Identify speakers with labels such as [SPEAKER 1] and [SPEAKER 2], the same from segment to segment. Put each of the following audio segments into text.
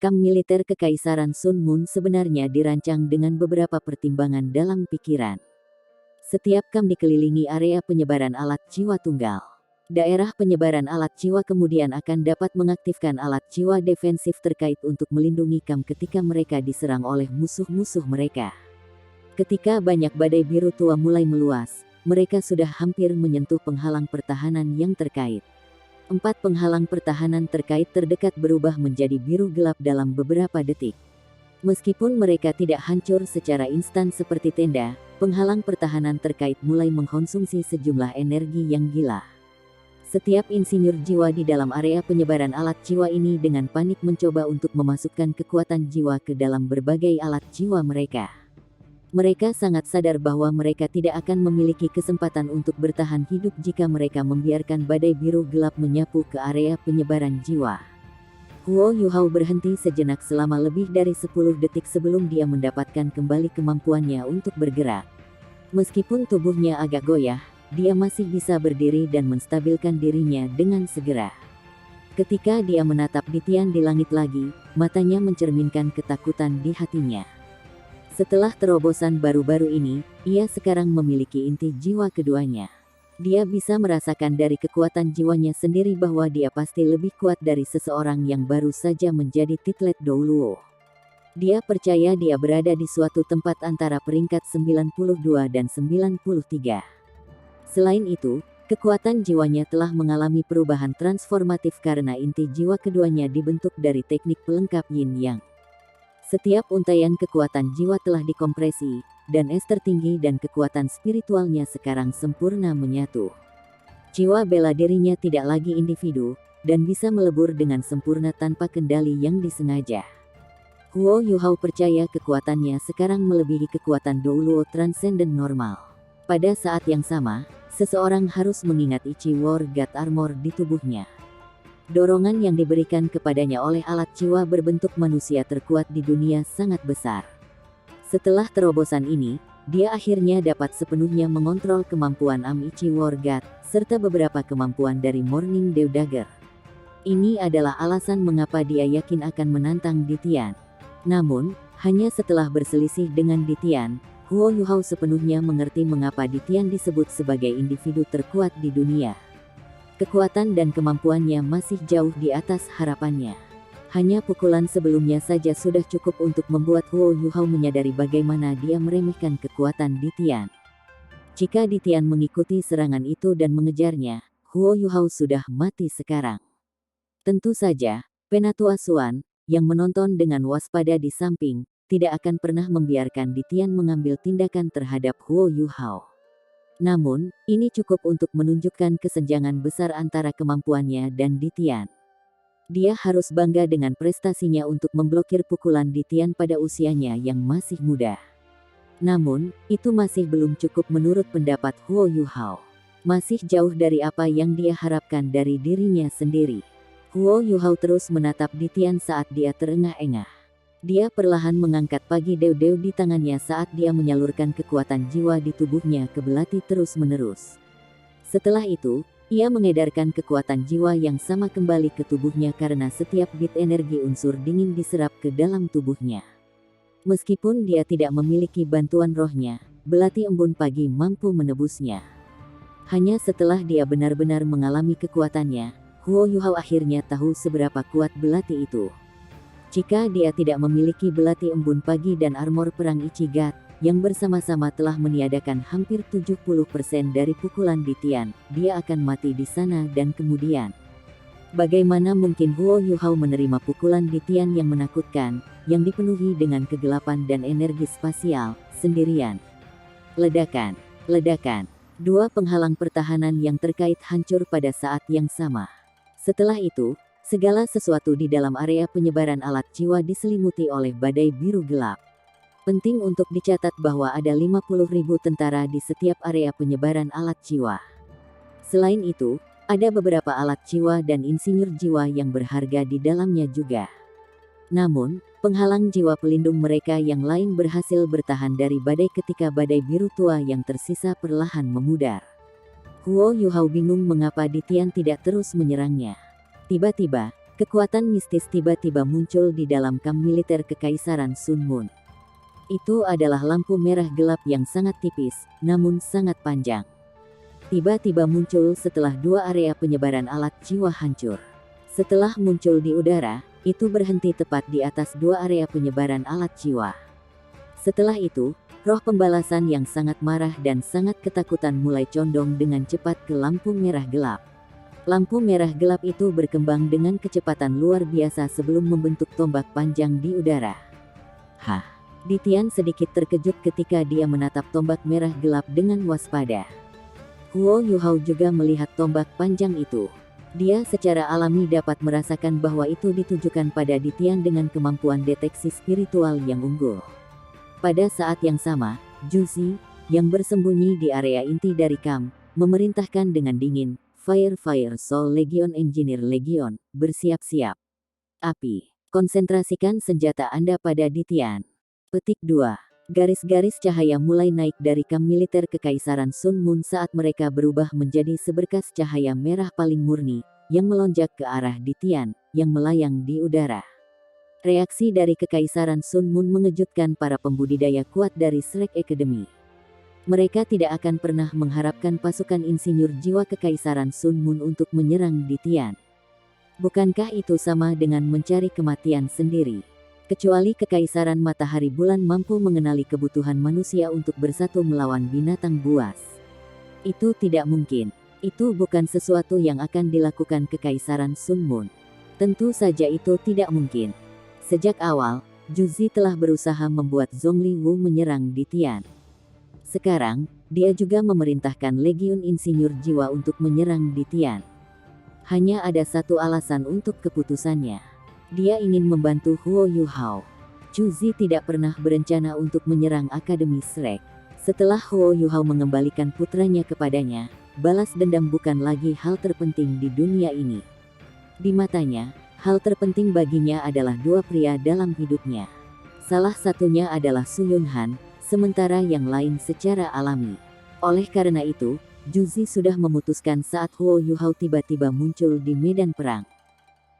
[SPEAKER 1] Kamp militer Kekaisaran Sun Moon sebenarnya dirancang dengan beberapa pertimbangan dalam pikiran. Setiap kamp dikelilingi area penyebaran alat jiwa tunggal. Daerah penyebaran alat jiwa kemudian akan dapat mengaktifkan alat jiwa defensif terkait untuk melindungi kamp ketika mereka diserang oleh musuh-musuh mereka. Ketika banyak badai biru tua mulai meluas, mereka sudah hampir menyentuh penghalang pertahanan yang terkait. 4 penghalang pertahanan terkait terdekat berubah menjadi biru gelap dalam beberapa detik. Meskipun mereka tidak hancur secara instan seperti tenda, penghalang pertahanan terkait mulai mengkonsumsi sejumlah energi yang gila. Setiap insinyur jiwa di dalam area penyebaran alat jiwa ini dengan panik mencoba untuk memasukkan kekuatan jiwa ke dalam berbagai alat jiwa mereka. Mereka sangat sadar bahwa mereka tidak akan memiliki kesempatan untuk bertahan hidup jika mereka membiarkan badai biru gelap menyapu ke area penyebaran jiwa. Huo Yuhao berhenti sejenak selama lebih dari 10 detik sebelum dia mendapatkan kembali kemampuannya untuk bergerak. Meskipun tubuhnya agak goyah, dia masih bisa berdiri dan menstabilkan dirinya dengan segera. Ketika dia menatap Ditian di langit lagi, matanya mencerminkan ketakutan di hatinya. Setelah terobosan baru-baru ini, ia sekarang memiliki inti jiwa keduanya. Dia bisa merasakan dari kekuatan jiwanya sendiri bahwa dia pasti lebih kuat dari seseorang yang baru saja menjadi titlet Douluo. Dia percaya dia berada di suatu tempat antara peringkat 92 dan 93. Selain itu, kekuatan jiwanya telah mengalami perubahan transformatif karena inti jiwa keduanya dibentuk dari teknik pelengkap Yin Yang. Setiap untaian kekuatan jiwa telah dikompresi, dan es tertinggi dan kekuatan spiritualnya sekarang sempurna menyatu. Jiwa bela dirinya tidak lagi individu, dan bisa melebur dengan sempurna tanpa kendali yang disengaja. Huo Yuhao percaya kekuatannya sekarang melebihi kekuatan Douluo transenden normal. Pada saat yang sama, seseorang harus mengingat Ichi War God Armor di tubuhnya. Dorongan yang diberikan kepadanya oleh alat jiwa berbentuk manusia terkuat di dunia sangat besar. Setelah terobosan ini, dia akhirnya dapat sepenuhnya mengontrol kemampuan Amici War God, serta beberapa kemampuan dari Morning Dew Dagger. Ini adalah alasan mengapa dia yakin akan menantang Ditian. Namun, hanya setelah berselisih dengan Ditian, Huo Yuhao sepenuhnya mengerti mengapa Ditian disebut sebagai individu terkuat di dunia. Kekuatan dan kemampuannya masih jauh di atas harapannya. Hanya pukulan sebelumnya saja sudah cukup untuk membuat Huo Yuhao menyadari bagaimana dia meremehkan kekuatan Ditian. Jika Ditian mengikuti serangan itu dan mengejarnya, Huo Yuhao sudah mati sekarang. Tentu saja, Penatua Xuan, yang menonton dengan waspada di samping, tidak akan pernah membiarkan Ditian mengambil tindakan terhadap Huo Yuhao. Namun, ini cukup untuk menunjukkan kesenjangan besar antara kemampuannya dan Ditian. Dia harus bangga dengan prestasinya untuk memblokir pukulan Ditian pada usianya yang masih muda. Namun, itu masih belum cukup menurut pendapat Huo Yuhao. Masih jauh dari apa yang dia harapkan dari dirinya sendiri. Huo Yuhao terus menatap Ditian saat dia terengah-engah. Dia perlahan mengangkat pagi dew-dew di tangannya saat dia menyalurkan kekuatan jiwa di tubuhnya ke belati terus-menerus. Setelah itu, ia mengedarkan kekuatan jiwa yang sama kembali ke tubuhnya karena setiap bit energi unsur dingin diserap ke dalam tubuhnya. Meskipun dia tidak memiliki bantuan rohnya, belati embun pagi mampu menebusnya. Hanya setelah dia benar-benar mengalami kekuatannya, Huo Yuhao akhirnya tahu seberapa kuat belati itu. Jika dia tidak memiliki belati embun pagi dan armor perang Ichigat, yang bersama-sama telah meniadakan hampir 70% dari pukulan Ditian, dia akan mati di sana dan kemudian. Bagaimana mungkin Huo Yuhao menerima pukulan Ditian yang menakutkan, yang dipenuhi dengan kegelapan dan energi spasial, sendirian? Ledakan, ledakan. 2 penghalang pertahanan yang terkait hancur pada saat yang sama. Setelah itu, segala sesuatu di dalam area penyebaran alat jiwa diselimuti oleh badai biru gelap. Penting untuk dicatat bahwa ada 50.000 tentara di setiap area penyebaran alat jiwa. Selain itu, ada beberapa alat jiwa dan insinyur jiwa yang berharga di dalamnya juga. Namun, penghalang jiwa pelindung mereka yang lain berhasil bertahan dari badai ketika badai biru tua yang tersisa perlahan memudar. Huo Yuhao bingung mengapa Ditian tidak terus menyerangnya. Tiba-tiba, Kekuatan mistis tiba-tiba muncul di dalam kamp militer Kekaisaran Sun Moon. Itu adalah lampu merah gelap yang sangat tipis, namun sangat panjang. Tiba-tiba muncul setelah dua area penyebaran alat jiwa hancur. Setelah muncul di udara, itu berhenti tepat di atas dua area penyebaran alat jiwa. Setelah itu, roh pembalasan yang sangat marah dan sangat ketakutan mulai condong dengan cepat ke lampu merah gelap. Lampu merah gelap itu berkembang dengan kecepatan luar biasa sebelum membentuk tombak panjang di udara. Hah! Ditian sedikit terkejut ketika dia menatap tombak merah gelap dengan waspada. Huo Yuhao juga melihat tombak panjang itu. Dia secara alami dapat merasakan bahwa itu ditujukan pada Ditian dengan kemampuan deteksi spiritual yang unggul. Pada saat yang sama, Juzi, yang bersembunyi di area inti dari kamp, memerintahkan dengan dingin, Fire Soul Legion Engineer Legion, bersiap-siap. Api, konsentrasikan senjata Anda pada Ditian. Petik 2. Garis-garis cahaya mulai naik dari kamp militer Kekaisaran Sun Moon saat mereka berubah menjadi seberkas cahaya merah paling murni, yang melonjak ke arah Ditian, yang melayang di udara. Reaksi dari Kekaisaran Sun Moon mengejutkan para pembudidaya kuat dari Shrek Academy. Mereka tidak akan pernah mengharapkan pasukan insinyur jiwa Kekaisaran Sun Moon untuk menyerang Ditian. Bukankah itu sama dengan mencari kematian sendiri? Kecuali Kekaisaran Matahari Bulan mampu mengenali kebutuhan manusia untuk bersatu melawan binatang buas. Itu tidak mungkin. Itu bukan sesuatu yang akan dilakukan Kekaisaran Sun Moon. Tentu saja itu tidak mungkin. Sejak awal, Juzi telah berusaha membuat Zhongli Wu menyerang Ditian. Sekarang, dia juga memerintahkan Legiun Insinyur Jiwa untuk menyerang Ditian. Hanya ada satu alasan untuk keputusannya. Dia ingin membantu Huo Yuhao. Juzi tidak pernah berencana untuk menyerang Akademi Shrek. Setelah Huo Yuhao mengembalikan putranya kepadanya, balas dendam bukan lagi hal terpenting di dunia ini. Di matanya, hal terpenting baginya adalah dua pria dalam hidupnya. Salah satunya adalah Su Yunhan, sementara yang lain secara alami. Oleh karena itu, Juzi sudah memutuskan saat Huo Yuhao tiba-tiba muncul di medan perang.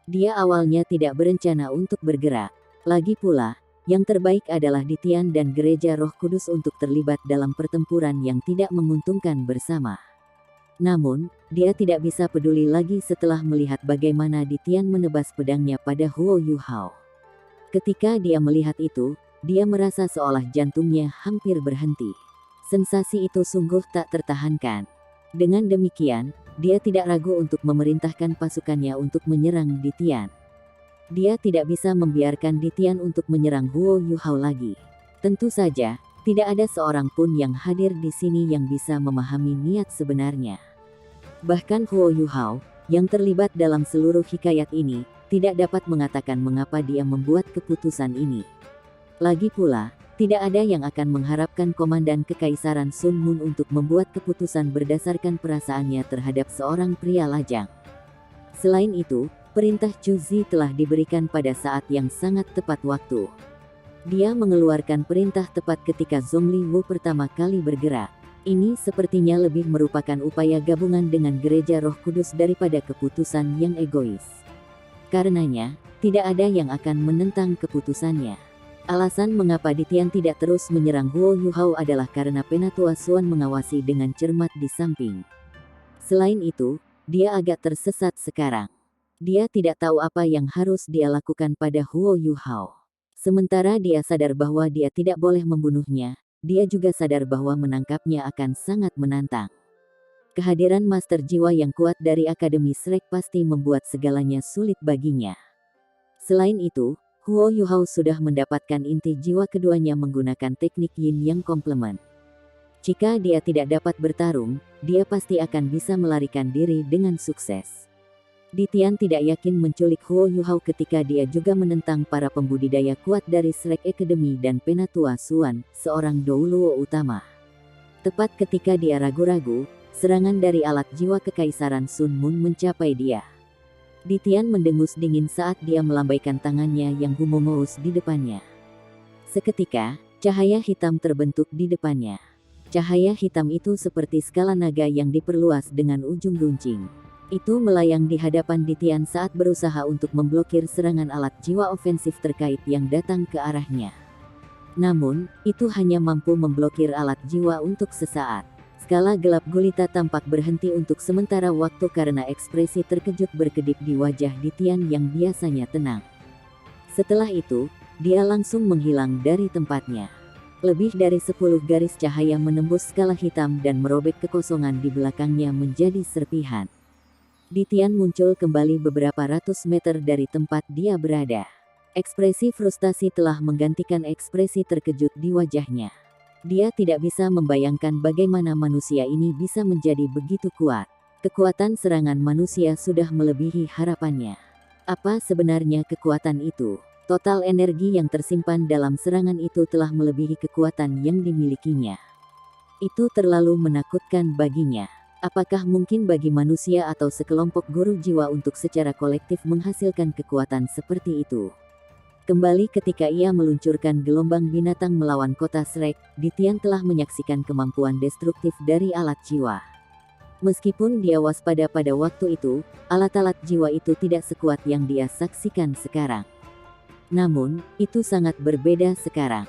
[SPEAKER 1] Dia awalnya tidak berencana untuk bergerak. Lagi pula, yang terbaik adalah Ditian dan Gereja Roh Kudus untuk terlibat dalam pertempuran yang tidak menguntungkan bersama. Namun, dia tidak bisa peduli lagi setelah melihat bagaimana Ditian menebas pedangnya pada Huo Yuhao. Ketika dia melihat itu, dia merasa seolah jantungnya hampir berhenti. Sensasi itu sungguh tak tertahankan. Dengan demikian, dia tidak ragu untuk memerintahkan pasukannya untuk menyerang Ditian. Dia tidak bisa membiarkan Ditian untuk menyerang Huo Yuhao lagi. Tentu saja, tidak ada seorang pun yang hadir di sini yang bisa memahami niat sebenarnya. Bahkan Huo Yuhao, yang terlibat dalam seluruh hikayat ini, tidak dapat mengatakan mengapa dia membuat keputusan ini. Lagi pula, tidak ada yang akan mengharapkan Komandan Kekaisaran Sun Moon untuk membuat keputusan berdasarkan perasaannya terhadap seorang pria lajang. Selain itu, perintah Juzi telah diberikan pada saat yang sangat tepat waktu. Dia mengeluarkan perintah tepat ketika Zhongli Wu pertama kali bergerak. Ini sepertinya lebih merupakan upaya gabungan dengan Gereja Roh Kudus daripada keputusan yang egois. Karenanya, tidak ada yang akan menentang keputusannya. Alasan mengapa Ditian tidak terus menyerang Huo Yuhao adalah karena Penatua Xuan mengawasi dengan cermat di samping. Selain itu, dia agak tersesat sekarang. Dia tidak tahu apa yang harus dia lakukan pada Huo Yuhao. Sementara dia sadar bahwa dia tidak boleh membunuhnya, dia juga sadar bahwa menangkapnya akan sangat menantang. Kehadiran Master Jiwa yang kuat dari Akademi Shrek pasti membuat segalanya sulit baginya. Selain itu, Huo Yuhao sudah mendapatkan inti jiwa keduanya menggunakan teknik Yin Yang komplement. Jika dia tidak dapat bertarung, dia pasti akan bisa melarikan diri dengan sukses. Ditian tidak yakin menculik Huo Yuhao ketika dia juga menentang para pembudidaya kuat dari Shrek Academy dan Penatua Xuan, seorang Douluo utama. Tepat ketika dia ragu-ragu, serangan dari alat jiwa Kekaisaran Sun Moon mencapai dia. Ditian mendengus dingin saat dia melambaikan tangannya yang humongous di depannya. Seketika, cahaya hitam terbentuk di depannya. Cahaya hitam itu seperti skala naga yang diperluas dengan ujung runcing. Itu melayang di hadapan Ditian saat berusaha untuk memblokir serangan alat jiwa ofensif terkait yang datang ke arahnya. Namun, itu hanya mampu memblokir alat jiwa untuk sesaat. Skala gelap gulita tampak berhenti untuk sementara waktu karena ekspresi terkejut berkedip di wajah Ditian yang biasanya tenang. Setelah itu, dia langsung menghilang dari tempatnya. Lebih dari 10 garis cahaya menembus skala hitam dan merobek kekosongan di belakangnya menjadi serpihan. Ditian muncul kembali beberapa ratus meter dari tempat dia berada. Ekspresi frustasi telah menggantikan ekspresi terkejut di wajahnya. Dia tidak bisa membayangkan bagaimana manusia ini bisa menjadi begitu kuat. Kekuatan serangan manusia sudah melebihi harapannya. Apa sebenarnya kekuatan itu? Total energi yang tersimpan dalam serangan itu telah melebihi kekuatan yang dimilikinya. Itu terlalu menakutkan baginya. Apakah mungkin bagi manusia atau sekelompok guru jiwa untuk secara kolektif menghasilkan kekuatan seperti itu? Kembali ketika ia meluncurkan gelombang binatang melawan kota Shrek, Ditian telah menyaksikan kemampuan destruktif dari alat jiwa. Meskipun dia waspada pada waktu itu, alat-alat jiwa itu tidak sekuat yang dia saksikan sekarang. Namun, itu sangat berbeda sekarang.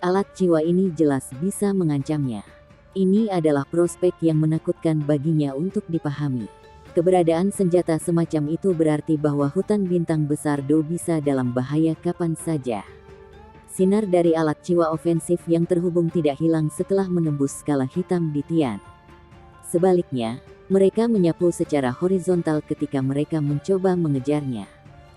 [SPEAKER 1] Alat jiwa ini jelas bisa mengancamnya. Ini adalah prospek yang menakutkan baginya untuk dipahami. Keberadaan senjata semacam itu berarti bahwa hutan bintang besar Do bisa dalam bahaya kapan saja. Sinar dari alat jiwa ofensif yang terhubung tidak hilang setelah menembus skala hitam Ditian. Sebaliknya, mereka menyapu secara horizontal ketika mereka mencoba mengejarnya.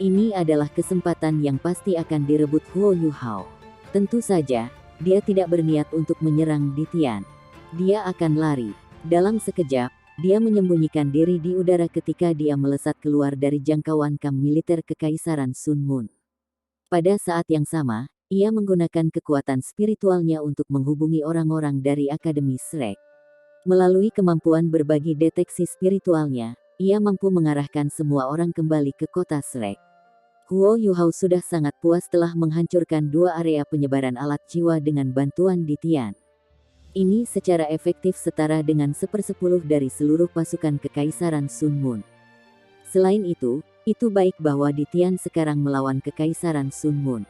[SPEAKER 1] Ini adalah kesempatan yang pasti akan direbut Huo Yuhao. Tentu saja, dia tidak berniat untuk menyerang Ditian. Dia akan lari. Dalam sekejap, dia menyembunyikan diri di udara ketika dia melesat keluar dari jangkauan kamp militer Kekaisaran Sun Moon. Pada saat yang sama, ia menggunakan kekuatan spiritualnya untuk menghubungi orang-orang dari Akademi Shrek. Melalui kemampuan berbagi deteksi spiritualnya, ia mampu mengarahkan semua orang kembali ke kota Shrek. Huo Yuhao sudah sangat puas telah menghancurkan 2 area penyebaran alat jiwa dengan bantuan Ditian. Ini secara efektif setara dengan 1/10 dari seluruh pasukan Kekaisaran Sun Moon. Selain itu baik bahwa Ditian sekarang melawan Kekaisaran Sun Moon.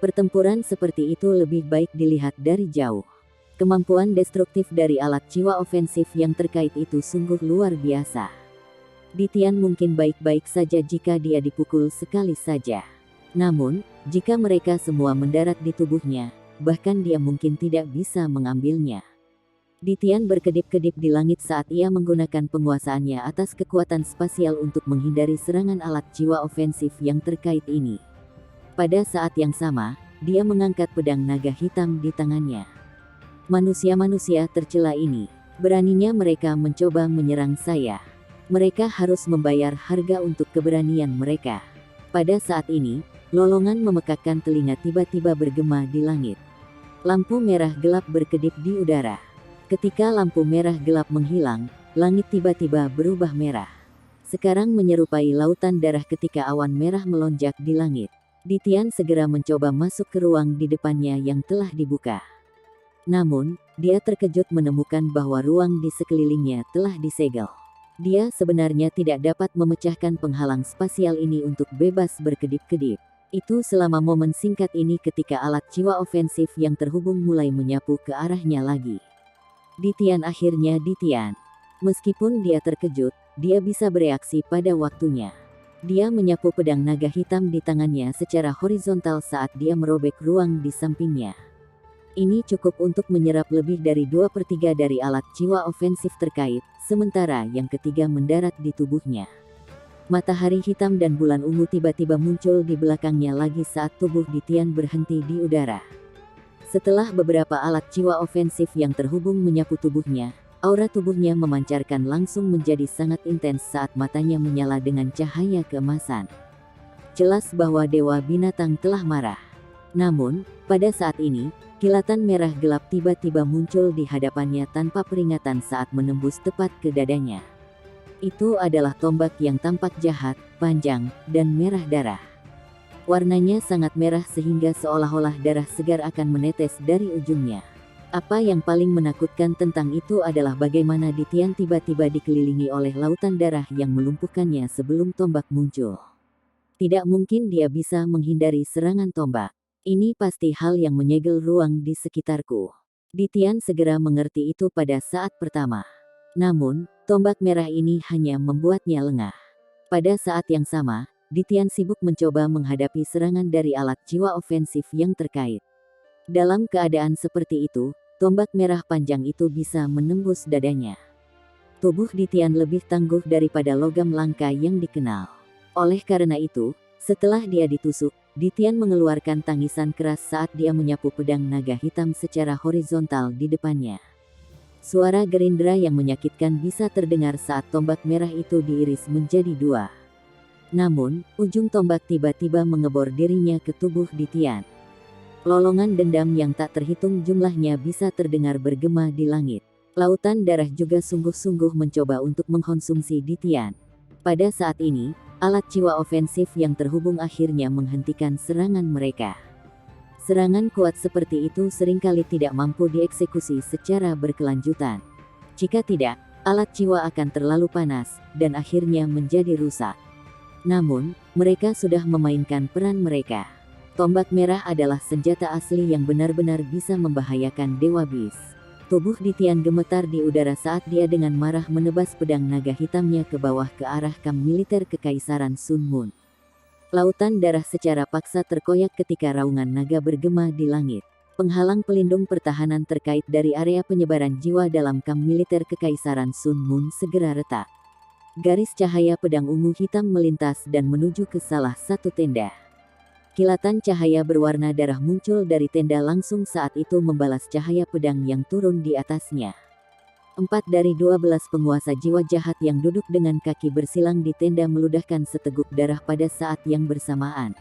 [SPEAKER 1] Pertempuran seperti itu lebih baik dilihat dari jauh. Kemampuan destruktif dari alat jiwa ofensif yang terkait itu sungguh luar biasa. Ditian mungkin baik-baik saja jika dia dipukul sekali saja. Namun, jika mereka semua mendarat di tubuhnya, bahkan dia mungkin tidak bisa mengambilnya. Ditian berkedip-kedip di langit saat ia menggunakan penguasaannya atas kekuatan spasial untuk menghindari serangan alat jiwa ofensif yang terkait ini. Pada saat yang sama, dia mengangkat pedang naga hitam di tangannya. Manusia-manusia tercela ini, beraninya mereka mencoba menyerang saya. Mereka harus membayar harga untuk keberanian mereka. Pada saat ini, lolongan memekakkan telinga tiba-tiba bergema di langit. Lampu merah gelap berkedip di udara. Ketika lampu merah gelap menghilang, langit tiba-tiba berubah merah. Sekarang menyerupai lautan darah ketika awan merah melonjak di langit. Ditian segera mencoba masuk ke ruang di depannya yang telah dibuka. Namun, dia terkejut menemukan bahwa ruang di sekelilingnya telah disegel. Dia sebenarnya tidak dapat memecahkan penghalang spasial ini untuk bebas berkedip-kedip. Itu selama momen singkat ini ketika alat jiwa ofensif yang terhubung mulai menyapu ke arahnya lagi. Ditian. Meskipun dia terkejut, dia bisa bereaksi pada waktunya. Dia menyapu pedang naga hitam di tangannya secara horizontal saat dia merobek ruang di sampingnya. Ini cukup untuk menyerap lebih dari 2/3 dari alat jiwa ofensif terkait, sementara yang ketiga mendarat di tubuhnya. Matahari hitam dan bulan ungu tiba-tiba muncul di belakangnya lagi saat tubuh Ditian berhenti di udara. Setelah beberapa alat jiwa ofensif yang terhubung menyapu tubuhnya, aura tubuhnya memancarkan langsung menjadi sangat intens saat matanya menyala dengan cahaya keemasan. Jelas bahwa Dewa Binatang telah marah. Namun, pada saat ini, kilatan merah gelap tiba-tiba muncul di hadapannya tanpa peringatan saat menembus tepat ke dadanya. Itu adalah tombak yang tampak jahat, panjang, dan merah darah. Warnanya sangat merah sehingga seolah-olah darah segar akan menetes dari ujungnya. Apa yang paling menakutkan tentang itu adalah bagaimana Ditian tiba-tiba dikelilingi oleh lautan darah yang melumpuhkannya sebelum tombak muncul. Tidak mungkin dia bisa menghindari serangan tombak. Ini pasti hal yang menyegel ruang di sekitarku. Ditian segera mengerti itu pada saat pertama. Namun, tombak merah ini hanya membuatnya lengah. Pada saat yang sama, Ditian sibuk mencoba menghadapi serangan dari alat jiwa ofensif yang terkait. Dalam keadaan seperti itu, tombak merah panjang itu bisa menembus dadanya. Tubuh Ditian lebih tangguh daripada logam langka yang dikenal. Oleh karena itu, setelah dia ditusuk, Ditian mengeluarkan tangisan keras saat dia menyapu pedang naga hitam secara horizontal di depannya. Suara gerindra yang menyakitkan bisa terdengar saat tombak merah itu diiris menjadi dua. Namun, ujung tombak tiba-tiba mengebor dirinya ke tubuh Ditian. Lolongan dendam yang tak terhitung jumlahnya bisa terdengar bergema di langit. Lautan darah juga sungguh-sungguh mencoba untuk mengkonsumsi Ditian. Pada saat ini, alat jiwa ofensif yang terhubung akhirnya menghentikan serangan mereka. Serangan kuat seperti itu seringkali tidak mampu dieksekusi secara berkelanjutan. Jika tidak, alat jiwa akan terlalu panas, dan akhirnya menjadi rusak. Namun, mereka sudah memainkan peran mereka. Tombak merah adalah senjata asli yang benar-benar bisa membahayakan Dewa Bis. Tubuh Ditian gemetar di udara saat dia dengan marah menebas pedang naga hitamnya ke bawah ke arah kamp militer Kekaisaran Sun Moon. Lautan darah secara paksa terkoyak ketika raungan naga bergema di langit. Penghalang pelindung pertahanan terkait dari area penyebaran jiwa dalam kamp militer Kekaisaran Sun Moon segera retak. Garis cahaya pedang ungu hitam melintas dan menuju ke salah satu tenda. Kilatan cahaya berwarna darah muncul dari tenda langsung saat itu membalas cahaya pedang yang turun di atasnya. 4 dari 12 penguasa jiwa jahat yang duduk dengan kaki bersilang di tenda meludahkan seteguk darah pada saat yang bersamaan.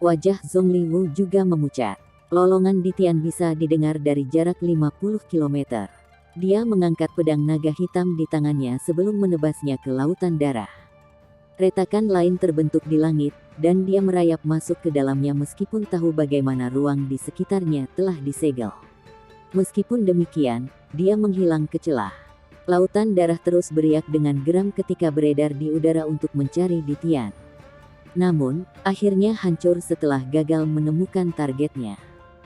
[SPEAKER 1] Wajah Zhongli Wu juga memucat. Lolongan Ditian bisa didengar dari jarak 50 km. Dia mengangkat pedang naga hitam di tangannya sebelum menebasnya ke lautan darah. Retakan lain terbentuk di langit, dan dia merayap masuk ke dalamnya meskipun tahu bagaimana ruang di sekitarnya telah disegel. Meskipun demikian, dia menghilang ke celah. Lautan darah terus beriak dengan geram ketika beredar di udara untuk mencari Ditian. Namun, akhirnya hancur setelah gagal menemukan targetnya.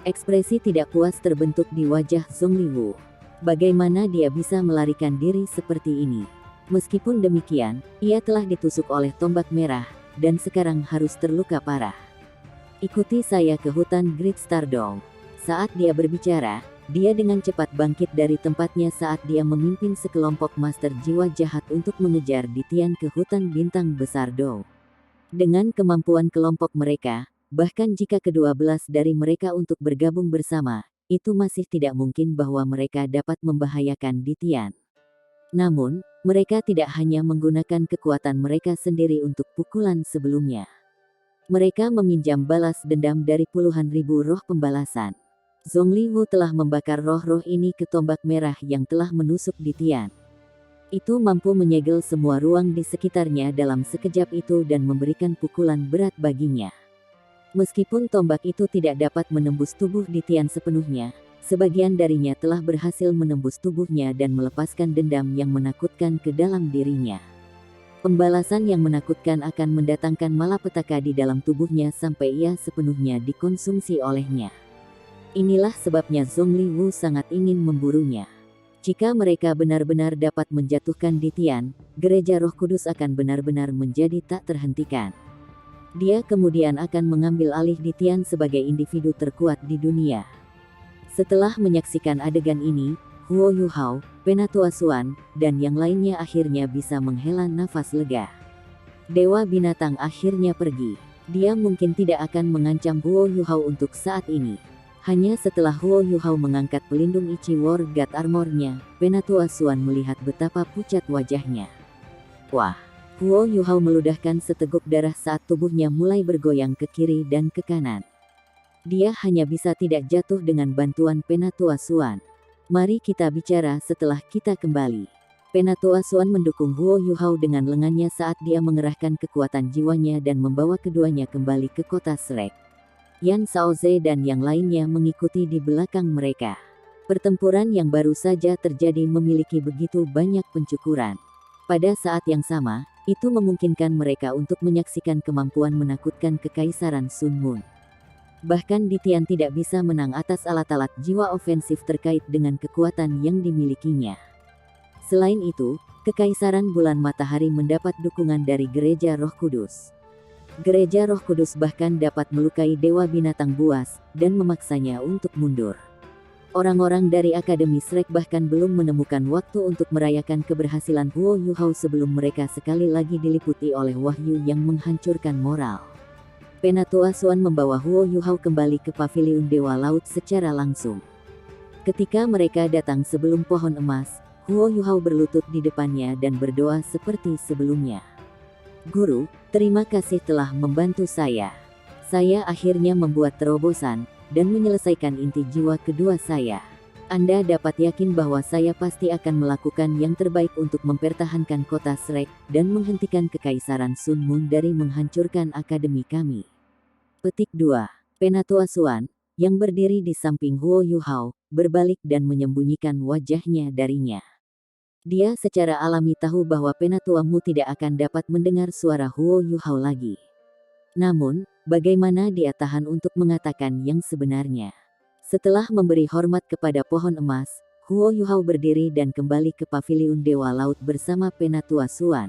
[SPEAKER 1] Ekspresi tidak puas terbentuk di wajah Zhongli Wu. Bagaimana dia bisa melarikan diri seperti ini? Meskipun demikian, ia telah ditusuk oleh tombak merah, dan sekarang harus terluka parah. Ikuti saya ke hutan Great Stardom. Saat dia berbicara, dia dengan cepat bangkit dari tempatnya saat dia memimpin sekelompok master jiwa jahat untuk mengejar Ditian ke hutan bintang besar Dou. Dengan kemampuan kelompok mereka, bahkan jika ke-12 dari mereka untuk bergabung bersama, itu masih tidak mungkin bahwa mereka dapat membahayakan Ditian. Namun, mereka tidak hanya menggunakan kekuatan mereka sendiri untuk pukulan sebelumnya. Mereka meminjam balas dendam dari puluhan ribu roh pembalasan. Zhongli Wu telah membakar roh-roh ini ke tombak merah yang telah menusuk Ditian. Itu mampu menyegel semua ruang di sekitarnya dalam sekejap itu dan memberikan pukulan berat baginya. Meskipun tombak itu tidak dapat menembus tubuh Ditian sepenuhnya, sebagian darinya telah berhasil menembus tubuhnya dan melepaskan dendam yang menakutkan ke dalam dirinya. Pembalasan yang menakutkan akan mendatangkan malapetaka di dalam tubuhnya sampai ia sepenuhnya dikonsumsi olehnya. Inilah sebabnya Zhongli Wu sangat ingin memburunya. Jika mereka benar-benar dapat menjatuhkan Ditian, Gereja Roh Kudus akan benar-benar menjadi tak terhentikan. Dia kemudian akan mengambil alih Ditian sebagai individu terkuat di dunia. Setelah menyaksikan adegan ini, Huo Yuhao, Penatua Xuan, dan yang lainnya akhirnya bisa menghela nafas lega. Dewa binatang akhirnya pergi. Dia mungkin tidak akan mengancam Huo Yuhao untuk saat ini. Hanya setelah Huo Yuhao mengangkat pelindung Ichi War God Armor-nya, Penatua Xuan melihat betapa pucat wajahnya. Wah! Huo Yuhao meludahkan seteguk darah saat tubuhnya mulai bergoyang ke kiri dan ke kanan. Dia hanya bisa tidak jatuh dengan bantuan Penatua Xuan. Mari kita bicara setelah kita kembali. Penatua Xuan mendukung Huo Yuhao dengan lengannya saat dia mengerahkan kekuatan jiwanya dan membawa keduanya kembali ke kota Shrek. Yan Shaoze dan yang lainnya mengikuti di belakang mereka. Pertempuran yang baru saja terjadi memiliki begitu banyak pencukuran. Pada saat yang sama, itu memungkinkan mereka untuk menyaksikan kemampuan menakutkan Kekaisaran Sun Moon. Bahkan Ditian tidak bisa menang atas alat-alat jiwa ofensif terkait dengan kekuatan yang dimilikinya. Selain itu, Kekaisaran Bulan Matahari mendapat dukungan dari Gereja Roh Kudus. Gereja Roh Kudus bahkan dapat melukai Dewa Binatang Buas dan memaksanya untuk mundur. Orang-orang dari Akademi Shrek bahkan belum menemukan waktu untuk merayakan keberhasilan Huo Yuhao sebelum mereka sekali lagi diliputi oleh wahyu yang menghancurkan moral. Penatua Xuan membawa Huo Yuhao kembali ke paviliun Dewa Laut secara langsung. Ketika mereka datang sebelum pohon emas, Huo Yuhao berlutut di depannya dan berdoa seperti sebelumnya. "Guru, terima kasih telah membantu saya. Saya akhirnya membuat terobosan dan menyelesaikan inti jiwa kedua saya. Anda dapat yakin bahwa saya pasti akan melakukan yang terbaik untuk mempertahankan kota Shrek dan menghentikan Kekaisaran Sun Moon dari menghancurkan akademi kami." Petik 2. Penatua Xuan, yang berdiri di samping Huo Yuhao, berbalik dan menyembunyikan wajahnya darinya. Dia secara alami tahu bahwa Penatua Mu tidak akan dapat mendengar suara Huo Yuhao lagi. Namun, bagaimana dia tahan untuk mengatakan yang sebenarnya? Setelah memberi hormat kepada pohon emas, Huo Yuhao berdiri dan kembali ke paviliun Dewa Laut bersama Penatua Xuan.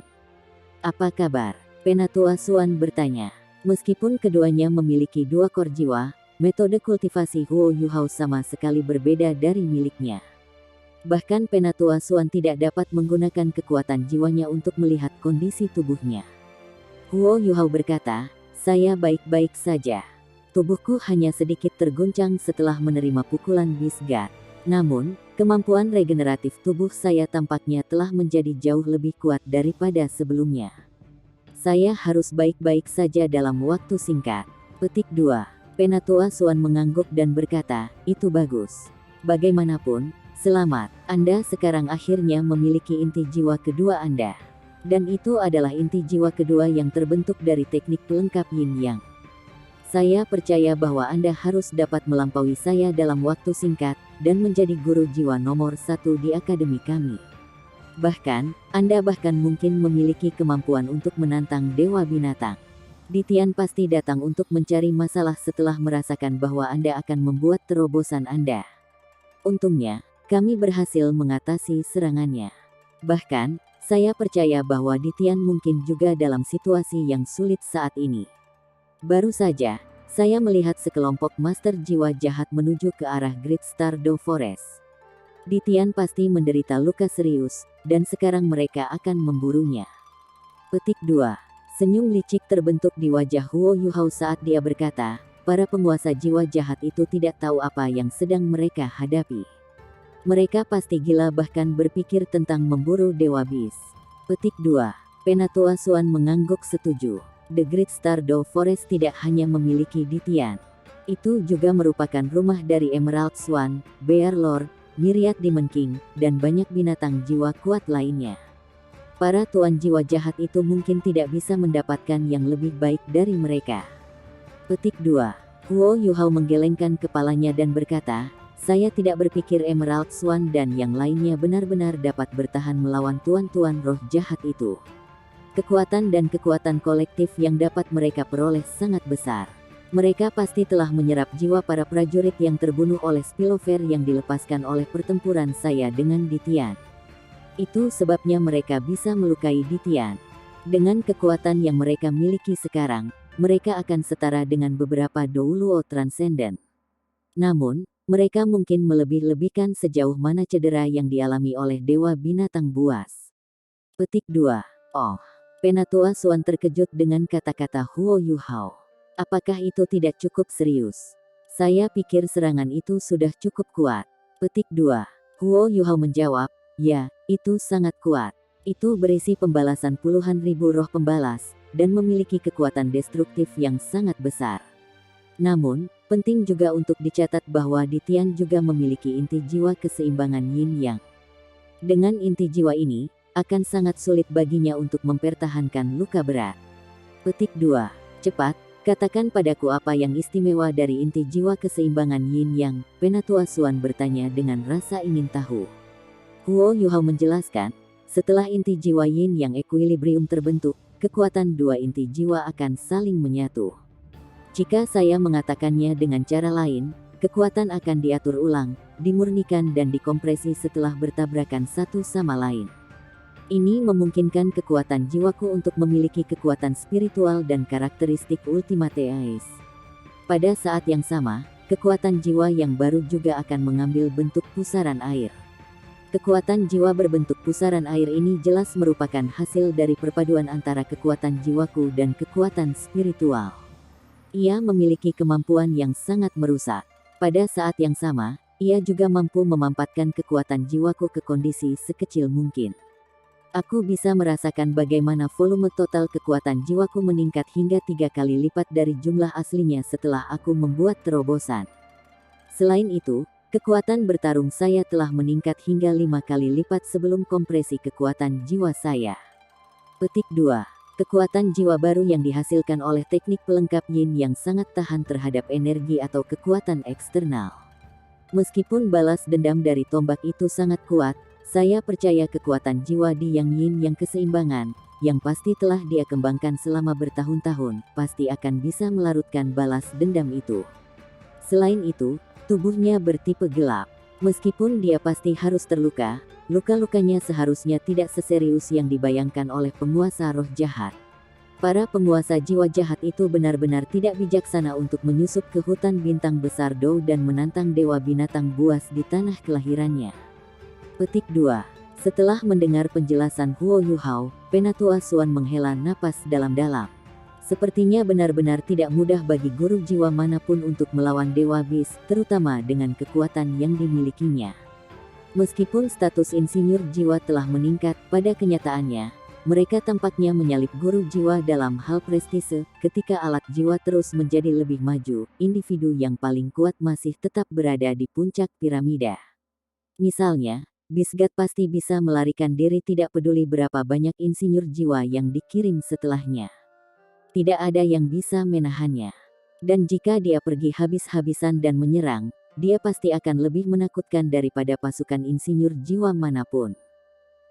[SPEAKER 1] "Apa kabar?" Penatua Xuan bertanya. Meskipun keduanya memiliki dua kor jiwa, metode kultivasi Huo Yuhao sama sekali berbeda dari miliknya. Bahkan Penatua Xuan tidak dapat menggunakan kekuatan jiwanya untuk melihat kondisi tubuhnya. Huo Yuhao berkata, "Saya baik-baik saja. Tubuhku hanya sedikit terguncang setelah menerima pukulan Bisgat. Namun, kemampuan regeneratif tubuh saya tampaknya telah menjadi jauh lebih kuat daripada sebelumnya. Saya harus baik-baik saja dalam waktu singkat." Petik 2. Penatua Xuan mengangguk dan berkata, "Itu bagus. Bagaimanapun, selamat. Anda sekarang akhirnya memiliki inti jiwa kedua Anda. Dan itu adalah inti jiwa kedua yang terbentuk dari teknik pelengkap Yin Yang. Saya percaya bahwa Anda harus dapat melampaui saya dalam waktu singkat, dan menjadi guru jiwa nomor 1 di akademi kami. Bahkan, Anda bahkan mungkin memiliki kemampuan untuk menantang Dewa Binatang. Ditian pasti datang untuk mencari masalah setelah merasakan bahwa Anda akan membuat terobosan Anda. Untungnya, kami berhasil mengatasi serangannya. Bahkan, saya percaya bahwa Ditian mungkin juga dalam situasi yang sulit saat ini. Baru saja, saya melihat sekelompok master jiwa jahat menuju ke arah Great Stardew Forest. Ditian pasti menderita luka serius, dan sekarang mereka akan memburunya." Petik 2. Senyum licik terbentuk di wajah Huo Yuhao saat dia berkata, "Para penguasa jiwa jahat itu tidak tahu apa yang sedang mereka hadapi. Mereka pasti gila bahkan berpikir tentang memburu Dewa Bis." Petik 2. Penatua Xuan mengangguk setuju. The Great Stardew Forest tidak hanya memiliki Ditian. Itu juga merupakan rumah dari Emerald Swan, Bear Lord, Myriad Demon King, dan banyak binatang jiwa kuat lainnya. Para tuan jiwa jahat itu mungkin tidak bisa mendapatkan yang lebih baik dari mereka. Petik 2. Huo Yuhao menggelengkan kepalanya dan berkata, "Saya tidak berpikir Emerald Swan dan yang lainnya benar-benar dapat bertahan melawan tuan-tuan roh jahat itu. Kekuatan dan kekuatan kolektif yang dapat mereka peroleh sangat besar. Mereka pasti telah menyerap jiwa para prajurit yang terbunuh oleh spillover yang dilepaskan oleh pertempuran saya dengan Ditian. Itu sebabnya mereka bisa melukai Ditian. Dengan kekuatan yang mereka miliki sekarang, mereka akan setara dengan beberapa Douluo Transcendent. Namun, mereka mungkin melebih-lebihkan sejauh mana cedera yang dialami oleh Dewa Binatang Buas." Petik 2. "Oh." Penatua Xuan terkejut dengan kata-kata Huo Yuhao. "Apakah itu tidak cukup serius? Saya pikir serangan itu sudah cukup kuat." Petik 2. Huo Yuhao menjawab, "Ya, itu sangat kuat. Itu berisi pembalasan puluhan ribu roh pembalas, dan memiliki kekuatan destruktif yang sangat besar. Namun, penting juga untuk dicatat bahwa Ditian juga memiliki inti jiwa keseimbangan Yin Yang. Dengan inti jiwa ini, akan sangat sulit baginya untuk mempertahankan luka berat." Petik 2. "Cepat, Katakan padaku apa yang istimewa dari inti jiwa keseimbangan Yin Yang, Penatua Xuan bertanya dengan rasa ingin tahu. Huo Yuhao menjelaskan, setelah inti jiwa Yin Yang equilibrium terbentuk, kekuatan dua inti jiwa akan saling menyatu. Jika saya mengatakannya dengan cara lain, kekuatan akan diatur ulang, dimurnikan dan dikompresi setelah bertabrakan satu sama lain. Ini memungkinkan kekuatan jiwaku untuk memiliki kekuatan spiritual dan karakteristik ultimate Ais. Pada saat yang sama, kekuatan jiwa yang baru juga akan mengambil bentuk pusaran air. Kekuatan jiwa berbentuk pusaran air ini jelas merupakan hasil dari perpaduan antara kekuatan jiwaku dan kekuatan spiritual. Ia memiliki kemampuan yang sangat merusak. Pada saat yang sama, ia juga mampu memampatkan kekuatan jiwaku ke kondisi sekecil mungkin. Aku bisa merasakan bagaimana volume total kekuatan jiwaku meningkat hingga 3 kali lipat dari jumlah aslinya setelah aku membuat terobosan. Selain itu, kekuatan bertarung saya telah meningkat hingga 5 kali lipat sebelum kompresi kekuatan jiwa saya. Petik 2. Kekuatan jiwa baru yang dihasilkan oleh teknik pelengkap Yin yang sangat tahan terhadap energi atau kekuatan eksternal. Meskipun balas dendam dari tombak itu sangat kuat, saya percaya kekuatan jiwa di Yang Yin yang keseimbangan, yang pasti telah dia kembangkan selama bertahun-tahun, pasti akan bisa melarutkan balas dendam itu. Selain itu, tubuhnya bertipe gelap. Meskipun dia pasti harus terluka, luka-lukanya seharusnya tidak seserius yang dibayangkan oleh penguasa roh jahat. Para penguasa jiwa jahat itu benar-benar tidak bijaksana untuk menyusup ke hutan bintang besar Dou dan menantang dewa binatang buas di tanah kelahirannya. Petik 2. Setelah mendengar penjelasan Huo Yuhao, Penatua Xuan menghela napas dalam-dalam. Sepertinya benar-benar tidak mudah bagi guru jiwa manapun untuk melawan Dewa Bis, terutama dengan kekuatan yang dimilikinya. Meskipun status insinyur jiwa telah meningkat, pada kenyataannya, mereka tampaknya menyalip guru jiwa dalam hal prestise. Ketika alat jiwa terus menjadi lebih maju, individu yang paling kuat masih tetap berada di puncak piramida. Misalnya, Bisgat pasti bisa melarikan diri tidak peduli berapa banyak insinyur jiwa yang dikirim setelahnya. Tidak ada yang bisa menahannya. Dan jika dia pergi habis-habisan dan menyerang, dia pasti akan lebih menakutkan daripada pasukan insinyur jiwa manapun.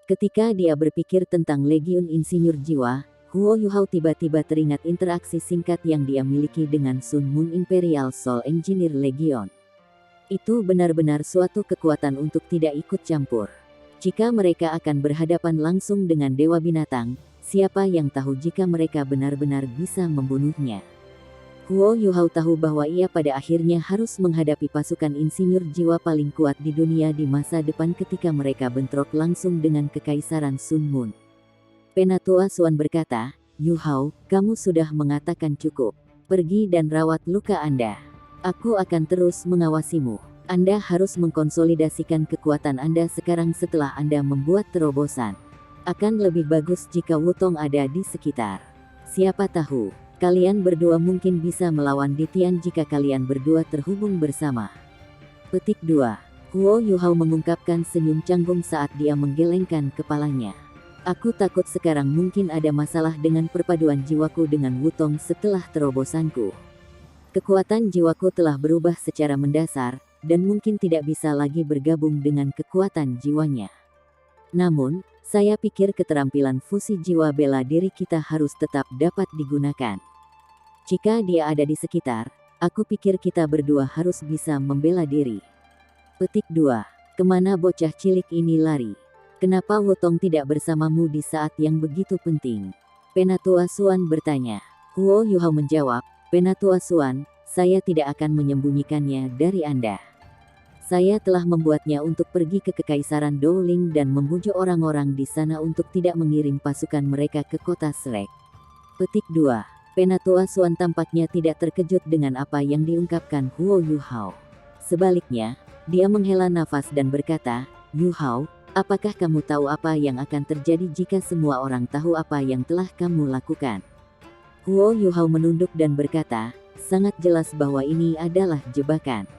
[SPEAKER 1] Ketika dia berpikir tentang Legiun Insinyur Jiwa, Huo Yuhao tiba-tiba teringat interaksi singkat yang dia miliki dengan Sun Moon Imperial Soul Engineer Legion. Itu benar-benar suatu kekuatan untuk tidak ikut campur. Jika mereka akan berhadapan langsung dengan Dewa Binatang, siapa yang tahu jika mereka benar-benar bisa membunuhnya. Huo Yuhao tahu bahwa ia pada akhirnya harus menghadapi pasukan insinyur jiwa paling kuat di dunia di masa depan ketika mereka bentrok langsung dengan Kekaisaran Sun Moon. Penatua Xuan berkata, "Yuhao, kamu sudah mengatakan cukup. Pergi dan rawat luka Anda. Aku akan terus mengawasimu. Anda harus mengkonsolidasikan kekuatan Anda sekarang setelah Anda membuat terobosan. Akan lebih bagus jika Wutong ada di sekitar. Siapa tahu, kalian berdua mungkin bisa melawan Ditian jika kalian berdua terhubung bersama." Petik 2. Huo Yuhao mengungkapkan senyum canggung saat dia menggelengkan kepalanya. "Aku takut sekarang mungkin ada masalah dengan perpaduan jiwaku dengan Wutong setelah terobosanku. Kekuatan jiwaku telah berubah secara mendasar, dan mungkin tidak bisa lagi bergabung dengan kekuatan jiwanya. Namun, saya pikir keterampilan fusi jiwa bela diri kita harus tetap dapat digunakan. Jika dia ada di sekitar, aku pikir kita berdua harus bisa membela diri." Petik 2. Kemana bocah cilik ini lari? Kenapa Wutong tidak bersamamu di saat yang begitu penting? Penatua Xuan bertanya. Huo Yuhao menjawab, "Penatua Xuan, saya tidak akan menyembunyikannya dari Anda. Saya telah membuatnya untuk pergi ke Kekaisaran Dowling dan membujuk orang-orang di sana untuk tidak mengirim pasukan mereka ke kota Shrek." Petik 2. Penatua Xuan tampaknya tidak terkejut dengan apa yang diungkapkan Huo Yuhao. Sebaliknya, dia menghela nafas dan berkata, "Yuhao, apakah kamu tahu apa yang akan terjadi jika semua orang tahu apa yang telah kamu lakukan?" Huo Yuhao menunduk dan berkata, "Sangat jelas bahwa ini adalah jebakan.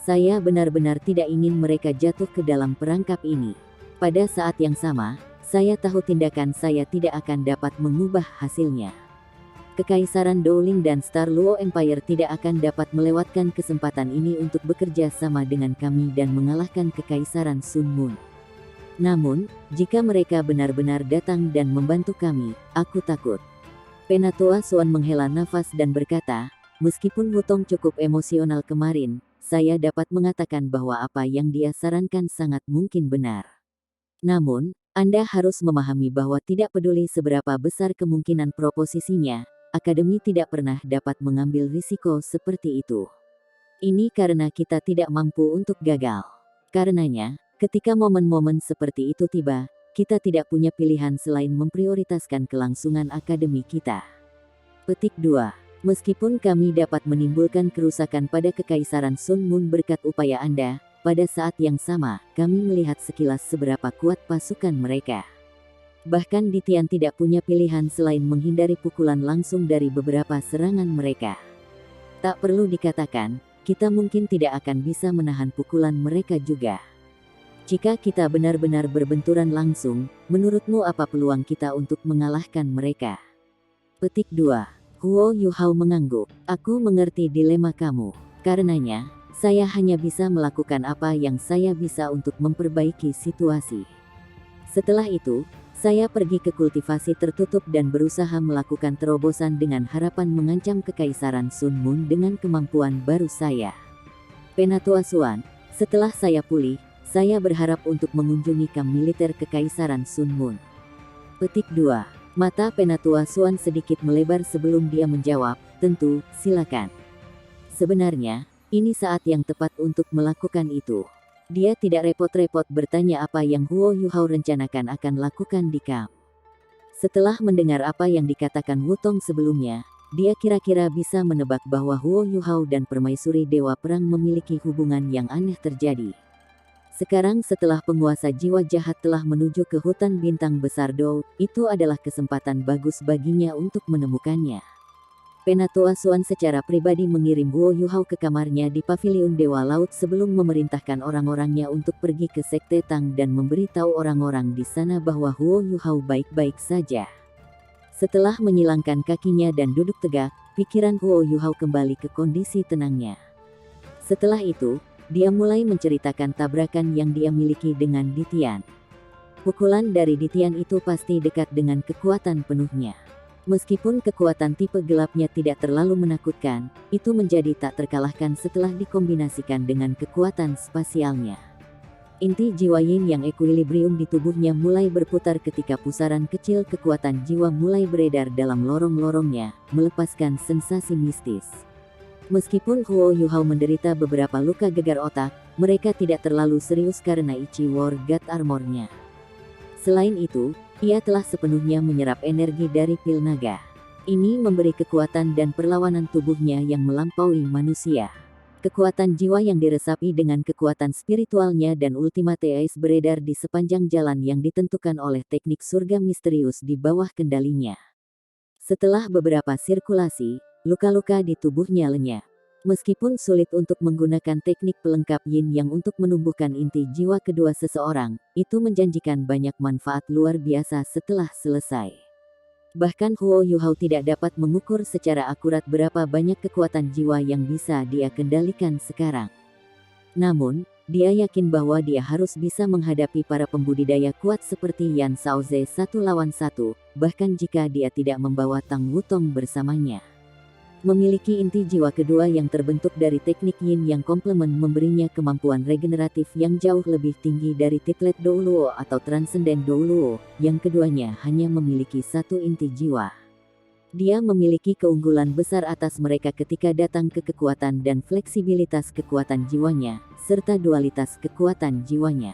[SPEAKER 1] Saya benar-benar tidak ingin mereka jatuh ke dalam perangkap ini. Pada saat yang sama, saya tahu tindakan saya tidak akan dapat mengubah hasilnya. Kekaisaran Dowling dan Star Luo Empire tidak akan dapat melewatkan kesempatan ini untuk bekerja sama dengan kami dan mengalahkan Kekaisaran Sun Moon. Namun, jika mereka benar-benar datang dan membantu kami, aku takut. Penatua Suan menghela nafas dan berkata, meskipun Wutong cukup emosional kemarin, saya dapat mengatakan bahwa apa yang dia sarankan sangat mungkin benar. Namun, Anda harus memahami bahwa tidak peduli seberapa besar kemungkinan proposisinya, Akademi tidak pernah dapat mengambil risiko seperti itu. Ini karena kita tidak mampu untuk gagal. Karenanya, ketika momen-momen seperti itu tiba, kita tidak punya pilihan selain memprioritaskan kelangsungan akademi kita. Petik 2. Meskipun kami dapat menimbulkan kerusakan pada Kekaisaran Sun Moon berkat upaya Anda, pada saat yang sama, kami melihat sekilas seberapa kuat pasukan mereka. Bahkan Ditian tidak punya pilihan selain menghindari pukulan langsung dari beberapa serangan mereka. Tak perlu dikatakan, kita mungkin tidak akan bisa menahan pukulan mereka juga. Jika kita benar-benar berbenturan langsung, menurutmu apa peluang kita untuk mengalahkan mereka? Petik 2. Huo Yuhao mengangguk. Aku mengerti dilema kamu. Karenanya, saya hanya bisa melakukan apa yang saya bisa untuk memperbaiki situasi. Setelah itu, saya pergi ke kultivasi tertutup dan berusaha melakukan terobosan dengan harapan mengancam Kekaisaran Sun Moon dengan kemampuan baru saya. Penatua Suan, setelah saya pulih, saya berharap untuk mengunjungi kamp militer Kekaisaran Sun Moon. Petik 2. Mata Penatua Suan sedikit melebar sebelum dia menjawab, tentu, silakan. Sebenarnya, ini saat yang tepat untuk melakukan itu. Dia tidak repot-repot bertanya apa yang Huo Yuhao rencanakan akan lakukan di kamp. Setelah mendengar apa yang dikatakan Wutong sebelumnya, dia kira-kira bisa menebak bahwa Huo Yuhao dan Permaisuri Dewa Perang memiliki hubungan yang aneh terjadi. Sekarang setelah penguasa jiwa jahat telah menuju ke hutan bintang besar Dou, itu adalah kesempatan bagus baginya untuk menemukannya. Penatua Suan secara pribadi mengirim Huo Yuhao ke kamarnya di Paviliun Dewa Laut sebelum memerintahkan orang-orangnya untuk pergi ke Sekte Tang dan memberitahu orang-orang di sana bahwa Huo Yuhao baik-baik saja. Setelah menyilangkan kakinya dan duduk tegak, pikiran Huo Yuhao kembali ke kondisi tenangnya. Setelah itu, dia mulai menceritakan tabrakan yang dia miliki dengan Ditian. Pukulan dari Ditian itu pasti dekat dengan kekuatan penuhnya. Meskipun kekuatan tipe gelapnya tidak terlalu menakutkan, itu menjadi tak terkalahkan setelah dikombinasikan dengan kekuatan spasialnya. Inti jiwa yin yang ekuilibrium di tubuhnya mulai berputar ketika pusaran kecil kekuatan jiwa mulai beredar dalam lorong-lorongnya, melepaskan sensasi mistis. Meskipun Huo Yuhao menderita beberapa luka gegar otak, mereka tidak terlalu serius karena Ichi War God Armor-nya. Selain itu, ia telah sepenuhnya menyerap energi dari pil naga. Ini memberi kekuatan dan perlawanan tubuhnya yang melampaui manusia. Kekuatan jiwa yang diresapi dengan kekuatan spiritualnya dan Ultimate Ace beredar di sepanjang jalan yang ditentukan oleh teknik surga misterius di bawah kendalinya. Setelah beberapa sirkulasi, luka-luka di tubuhnya lenyap. Meskipun sulit untuk menggunakan teknik pelengkap yin yang untuk menumbuhkan inti jiwa kedua seseorang, itu menjanjikan banyak manfaat luar biasa setelah selesai. Bahkan Huo Yuhao tidak dapat mengukur secara akurat berapa banyak kekuatan jiwa yang bisa dia kendalikan sekarang. Namun, dia yakin bahwa dia harus bisa menghadapi para pembudidaya kuat seperti Yan Shaoze 1 lawan 1, bahkan jika dia tidak membawa Tang Wutong bersamanya. Memiliki inti jiwa kedua yang terbentuk dari teknik yin yang komplement memberinya kemampuan regeneratif yang jauh lebih tinggi dari Titlet Douluo atau Transcendent Douluo, yang keduanya hanya memiliki satu inti jiwa. Dia memiliki keunggulan besar atas mereka ketika datang ke kekuatan dan fleksibilitas kekuatan jiwanya, serta dualitas kekuatan jiwanya.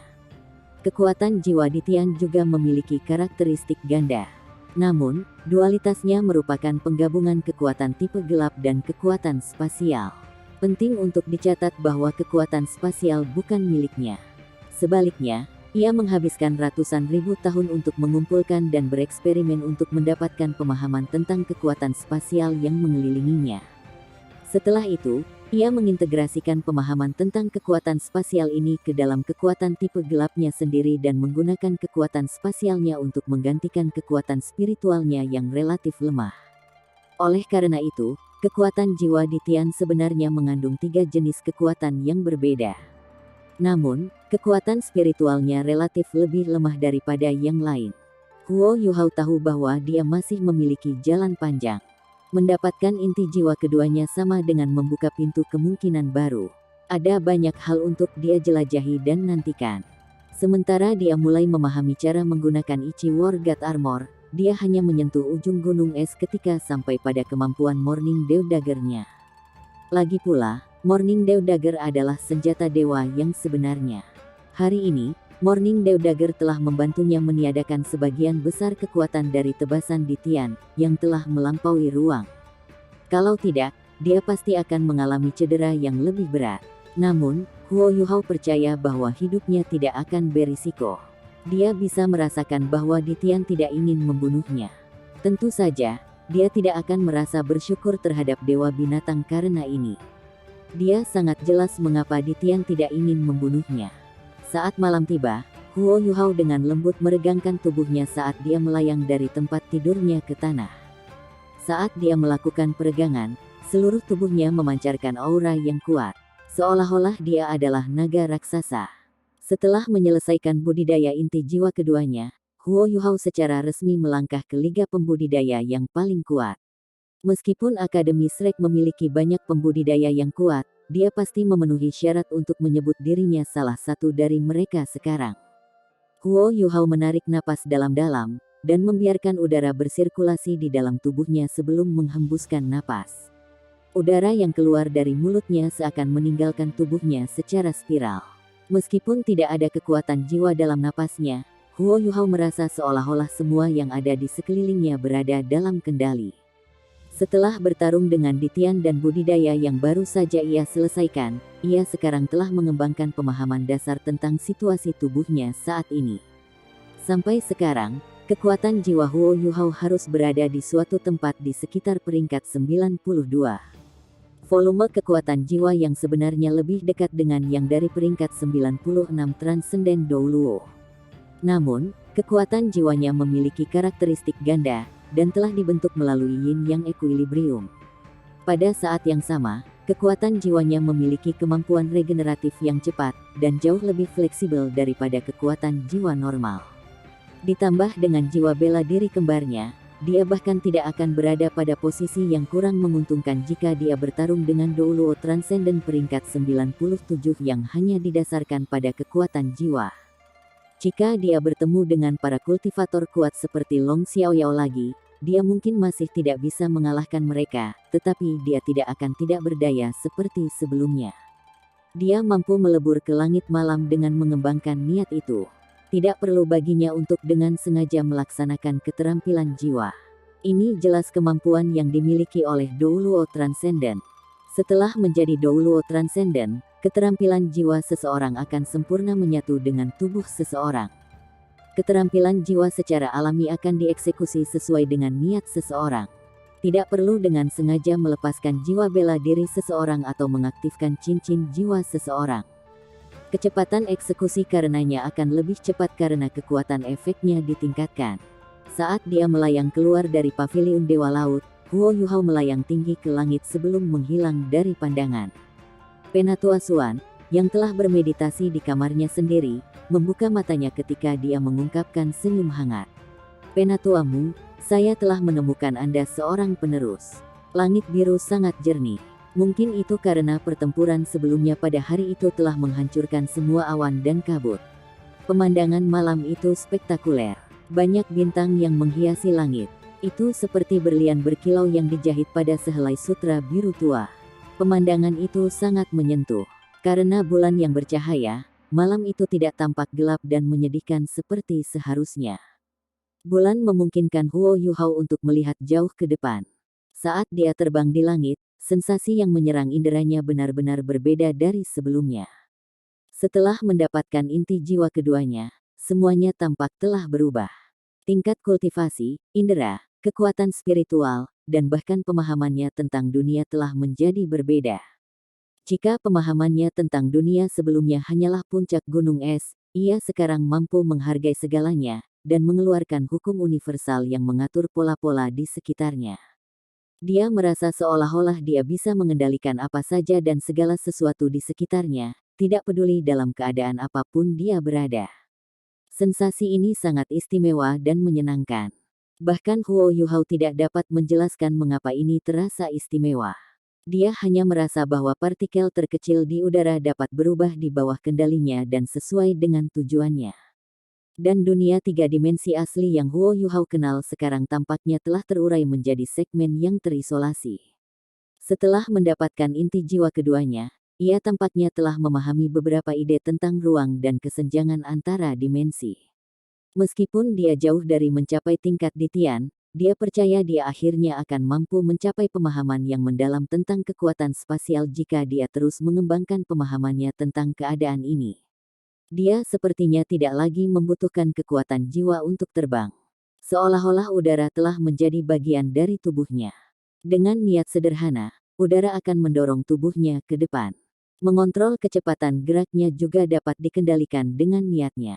[SPEAKER 1] Kekuatan jiwa Ditian juga memiliki karakteristik ganda. Namun, dualitasnya merupakan penggabungan kekuatan tipe gelap dan kekuatan spasial. Penting untuk dicatat bahwa kekuatan spasial bukan miliknya. Sebaliknya, ia menghabiskan ratusan ribu tahun untuk mengumpulkan dan bereksperimen untuk mendapatkan pemahaman tentang kekuatan spasial yang mengelilinginya. Setelah itu, ia mengintegrasikan pemahaman tentang kekuatan spasial ini ke dalam kekuatan tipe gelapnya sendiri dan menggunakan kekuatan spasialnya untuk menggantikan kekuatan spiritualnya yang relatif lemah. Oleh karena itu, kekuatan jiwa di Tian sebenarnya mengandung 3 jenis kekuatan yang berbeda. Namun, kekuatan spiritualnya relatif lebih lemah daripada yang lain. Huo Yuhao tahu bahwa dia masih memiliki jalan panjang. Mendapatkan inti jiwa keduanya sama dengan membuka pintu kemungkinan baru. Ada banyak hal untuk dia jelajahi dan nantikan. Sementara dia mulai memahami cara menggunakan Ichi War God Armor, dia hanya menyentuh ujung gunung es ketika sampai pada kemampuan Morning Dew Dagger-nya. Lagi pula, Morning Dew Dagger adalah senjata dewa yang sebenarnya. Hari ini, Morning Dew Dagger telah membantunya meniadakan sebagian besar kekuatan dari tebasan di Tian, yang telah melampaui ruang. Kalau tidak, dia pasti akan mengalami cedera yang lebih berat. Namun, Huo Yuhao percaya bahwa hidupnya tidak akan berisiko. Dia bisa merasakan bahwa Di Tian tidak ingin membunuhnya. Tentu saja, dia tidak akan merasa bersyukur terhadap dewa binatang karena ini. Dia sangat jelas mengapa Di Tian tidak ingin membunuhnya. Saat malam tiba, Huo Yuhao dengan lembut meregangkan tubuhnya saat dia melayang dari tempat tidurnya ke tanah. Saat dia melakukan peregangan, seluruh tubuhnya memancarkan aura yang kuat. Seolah-olah dia adalah naga raksasa. Setelah menyelesaikan budidaya inti jiwa keduanya, Huo Yuhao secara resmi melangkah ke Liga Pembudidaya yang paling kuat. Meskipun Akademi Shrek memiliki banyak pembudidaya yang kuat, dia pasti memenuhi syarat untuk menyebut dirinya salah satu dari mereka sekarang. Huo Yuhao menarik napas dalam-dalam, dan membiarkan udara bersirkulasi di dalam tubuhnya sebelum menghembuskan napas. Udara yang keluar dari mulutnya seakan meninggalkan tubuhnya secara spiral. Meskipun tidak ada kekuatan jiwa dalam napasnya, Huo Yuhao merasa seolah-olah semua yang ada di sekelilingnya berada dalam kendali. Setelah bertarung dengan Di Tian dan budidaya yang baru saja ia selesaikan, ia sekarang telah mengembangkan pemahaman dasar tentang situasi tubuhnya saat ini. Sampai sekarang, kekuatan jiwa Huo Yuhao harus berada di suatu tempat di sekitar peringkat 92. Volume kekuatan jiwa yang sebenarnya lebih dekat dengan yang dari peringkat 96 Transcendent Douluo. Namun, kekuatan jiwanya memiliki karakteristik ganda, dan telah dibentuk melalui Yin Yang Equilibrium. Pada saat yang sama, kekuatan jiwanya memiliki kemampuan regeneratif yang cepat, dan jauh lebih fleksibel daripada kekuatan jiwa normal. Ditambah dengan jiwa bela diri kembarnya, dia bahkan tidak akan berada pada posisi yang kurang menguntungkan jika dia bertarung dengan Douluo Transcendent peringkat 97 yang hanya didasarkan pada kekuatan jiwa. Jika dia bertemu dengan para kultivator kuat seperti Long Xiaoyao lagi, dia mungkin masih tidak bisa mengalahkan mereka, tetapi dia tidak akan tidak berdaya seperti sebelumnya. Dia mampu melebur ke langit malam dengan mengembangkan niat itu. Tidak perlu baginya untuk dengan sengaja melaksanakan keterampilan jiwa. Ini jelas kemampuan yang dimiliki oleh Douluo Transcendent. Setelah menjadi Douluo Transcendent, keterampilan jiwa seseorang akan sempurna menyatu dengan tubuh seseorang. Keterampilan jiwa secara alami akan dieksekusi sesuai dengan niat seseorang. Tidak perlu dengan sengaja melepaskan jiwa bela diri seseorang atau mengaktifkan cincin jiwa seseorang. Kecepatan eksekusi karenanya akan lebih cepat karena kekuatan efeknya ditingkatkan. Saat dia melayang keluar dari paviliun Dewa Laut, Huo Yuhao melayang tinggi ke langit sebelum menghilang dari pandangan. Penatua Xuan, yang telah bermeditasi di kamarnya sendiri, membuka matanya ketika dia mengungkapkan senyum hangat. Penatua Mu, saya telah menemukan Anda seorang penerus. Langit biru sangat jernih. Mungkin itu karena pertempuran sebelumnya pada hari itu telah menghancurkan semua awan dan kabut. Pemandangan malam itu spektakuler. Banyak bintang yang menghiasi langit. Itu seperti berlian berkilau yang dijahit pada sehelai sutra biru tua. Pemandangan itu sangat menyentuh. Karena bulan yang bercahaya, malam itu tidak tampak gelap dan menyedihkan seperti seharusnya. Bulan memungkinkan Huo Yuhao untuk melihat jauh ke depan. Saat dia terbang di langit, sensasi yang menyerang inderanya benar-benar berbeda dari sebelumnya. Setelah mendapatkan inti jiwa keduanya, semuanya tampak telah berubah. Tingkat kultivasi, indera, kekuatan spiritual, dan bahkan pemahamannya tentang dunia telah menjadi berbeda. Jika pemahamannya tentang dunia sebelumnya hanyalah puncak gunung es, ia sekarang mampu menghargai segalanya, dan mengeluarkan hukum universal yang mengatur pola-pola di sekitarnya. Dia merasa seolah-olah dia bisa mengendalikan apa saja dan segala sesuatu di sekitarnya, tidak peduli dalam keadaan apapun dia berada. Sensasi ini sangat istimewa dan menyenangkan. Bahkan Huo Yuhao tidak dapat menjelaskan mengapa ini terasa istimewa. Dia hanya merasa bahwa partikel terkecil di udara dapat berubah di bawah kendalinya dan sesuai dengan tujuannya. Dan dunia tiga dimensi asli yang Huo Yuhao kenal sekarang tampaknya telah terurai menjadi segmen yang terisolasi. Setelah mendapatkan inti jiwa keduanya, ia tampaknya telah memahami beberapa ide tentang ruang dan kesenjangan antara dimensi. Meskipun dia jauh dari mencapai tingkat Ditian, dia percaya dia akhirnya akan mampu mencapai pemahaman yang mendalam tentang kekuatan spasial jika dia terus mengembangkan pemahamannya tentang keadaan ini. Dia sepertinya tidak lagi membutuhkan kekuatan jiwa untuk terbang. Seolah-olah udara telah menjadi bagian dari tubuhnya. Dengan niat sederhana, udara akan mendorong tubuhnya ke depan. Mengontrol kecepatan geraknya juga dapat dikendalikan dengan niatnya.